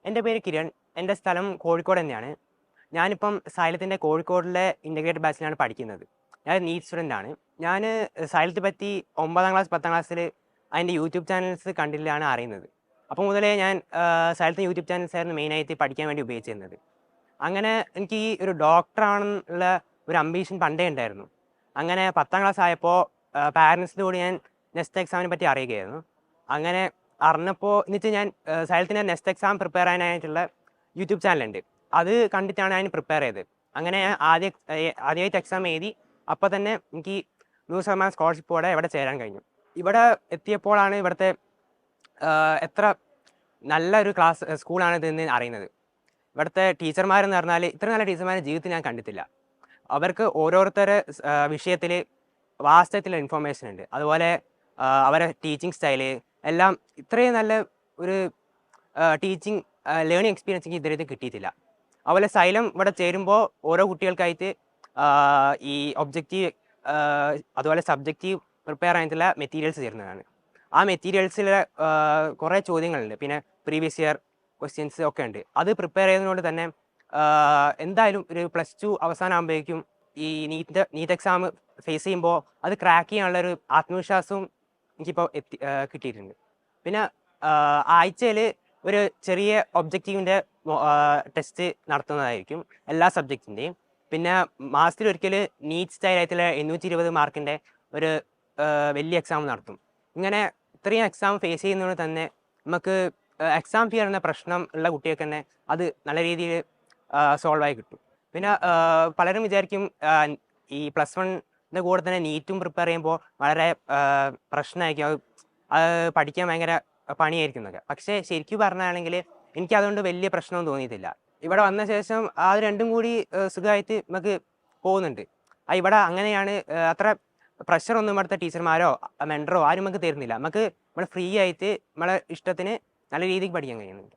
എൻ്റെ പേര് കിരൺ. എൻ്റെ സ്ഥലം കോഴിക്കോട് തന്നെയാണ്. ഞാനിപ്പം സൈലത്തിൻ്റെ കോഴിക്കോടിലെ ഇൻ്റഗ്രേറ്റഡ് ബാച്ചിലാണ് പഠിക്കുന്നത്. ഞാൻ നീറ്റ് സ്റ്റുഡൻ്റ് ആണ്. ഞാൻ സൈലത്തെ പറ്റി 9ാം ക്ലാസ് 10ാം ക്ലാസ്സിൽ അതിൻ്റെ യൂട്യൂബ് ചാനൽസ് കണ്ടിട്ടാണ് അറിയുന്നത്. അപ്പോൾ മുതലേ ഞാൻ സൈലത്തെ യൂട്യൂബ് ചാനൽസ് ആയിരുന്നു മെയിനായിട്ട് പഠിക്കാൻ വേണ്ടി ഉപയോഗിച്ചിരുന്നത്. അങ്ങനെ എനിക്ക് ഈ ഒരു ഡോക്ടറാണെന്നുള്ള ഒരു അംബീഷൻ പണ്ടേ ഉണ്ടായിരുന്നു. അങ്ങനെ 10ാം ക്ലാസ് ആയപ്പോൾ പാരൻസിനോട് ഞാൻ നെക്സ്റ്റ് എക്സാമിനെ പറ്റി അറിയുകയായിരുന്നു. അങ്ങനെ അറിഞ്ഞപ്പോൾ എന്നിട്ട് ഞാൻ സൈലത്തിൻ്റെ നെക്സ്റ്റ് എക്സാം പ്രിപ്പയർ ചെയ്യാനായിട്ടുള്ള യൂട്യൂബ് ചാനലുണ്ട്. അത് കണ്ടിട്ടാണ് ഞാൻ പ്രിപ്പയർ ചെയ്തത്. അങ്ങനെ ആദ്യമായിട്ട് എക്സാം എഴുതി. അപ്പോൾ തന്നെ എനിക്ക് 100% സ്കോളർഷിപ്പോടെ ഇവിടെ ചേരാൻ കഴിഞ്ഞു. ഇവിടെ എത്തിയപ്പോഴാണ് ഇവിടുത്തെ എത്ര നല്ലൊരു സ്കൂളാണ് ഇതെന്ന് അറിയുന്നത്. ഇവിടുത്തെ ടീച്ചർമാരെന്ന് പറഞ്ഞാൽ ഇത്ര നല്ല ടീച്ചർമാരെ ജീവിതത്തിൽ ഞാൻ കണ്ടിട്ടില്ല. അവർക്ക് ഓരോരുത്തരുടെ വിഷയത്തിൽ വാസ്തവത്തിലുള്ള ഇൻഫോർമേഷൻ ഉണ്ട്. അതുപോലെ അവരെ ടീച്ചിങ് സ്റ്റൈല് എല്ലാം ഇത്രയും നല്ല ഒരു ടീച്ചിങ് ലേണിംഗ് എക്സ്പീരിയൻസ് എനിക്ക് ഇതുവരെ കിട്ടിയിട്ടില്ല. അതുപോലെ സൈലം ഇവിടെ ചേരുമ്പോൾ ഓരോ കുട്ടികൾക്കായിട്ട് ഈ ഒബ്ജക്റ്റീവ് അതുപോലെ സബ്ജക്റ്റീവ് പ്രിപ്പയർ ആയിട്ടുള്ള മെറ്റീരിയൽസ് തരുന്നതാണ്. ആ മെറ്റീരിയൽസിൽ കുറേ ചോദ്യങ്ങളുണ്ട്. പിന്നെ പ്രീവിയസ് ഇയർ ക്വസ്റ്റ്യൻസ് ഒക്കെ ഉണ്ട്. അത് പ്രിപ്പയർ ചെയ്യുന്നതുകൊണ്ട് തന്നെ എന്തായാലും ഒരു +2 അവസാനമാകുമ്പോഴേക്കും ഈ നീറ്റ് എക്സാം ഫേസ് ചെയ്യുമ്പോൾ അത് ക്രാക്ക് ചെയ്യാനുള്ളൊരു ആത്മവിശ്വാസവും എനിക്കിപ്പോൾ കിട്ടിയിട്ടുണ്ട്. പിന്നെ ആഴ്ചയിൽ ഒരു ചെറിയ ഒബ്ജക്റ്റീവിൻ്റെ ടെസ്റ്റ് നടത്തുന്നതായിരിക്കും എല്ലാ സബ്ജക്റ്റിൻ്റെയും. പിന്നെ മാസത്തിലൊരിക്കൽ നീറ്റ് സ്റ്റൈലായിട്ടുള്ള 820 മാർക്കിൻ്റെ ഒരു വലിയ എക്സാം നടത്തും. ഇങ്ങനെ ഇത്രയും എക്സാം ഫേസ് ചെയ്യുന്നതുകൊണ്ട് തന്നെ നമുക്ക് എക്സാം ഫിയർ എന്ന പ്രശ്നം ഉള്ള കുട്ടികൾക്ക് തന്നെ അത് നല്ല രീതിയിൽ സോൾവായി കിട്ടും. പിന്നെ പലരും വിചാരിക്കും ഈ +1ൻ്റെ കൂടെ തന്നെ നീറ്റും പ്രിപ്പയർ ചെയ്യുമ്പോൾ വളരെ പ്രശ്നമായിരിക്കും, അത് പഠിക്കാൻ ഭയങ്കര പണിയായിരിക്കും എന്നൊക്കെ. പക്ഷേ ശരിക്കും പറഞ്ഞാണെങ്കിൽ എനിക്കതുകൊണ്ട് വലിയ പ്രശ്നമൊന്നും തോന്നിയിട്ടില്ല. ഇവിടെ വന്ന ശേഷം അത് രണ്ടും കൂടി സുഖമായിട്ട് നമുക്ക് പോകുന്നുണ്ട്. ഇവിടെ അങ്ങനെയാണ്. അത്ര പ്രഷറൊന്നും ഇവിടുത്തെ ടീച്ചർമാരോ മെൻറ്ററോ ആരും നമുക്ക് തരുന്നില്ല. നമുക്ക് നമ്മൾ ഫ്രീ ആയിട്ട് നമ്മളെ ഇഷ്ടത്തിന് നല്ല രീതിക്ക് പഠിക്കാൻ കഴിയുന്നുണ്ട്.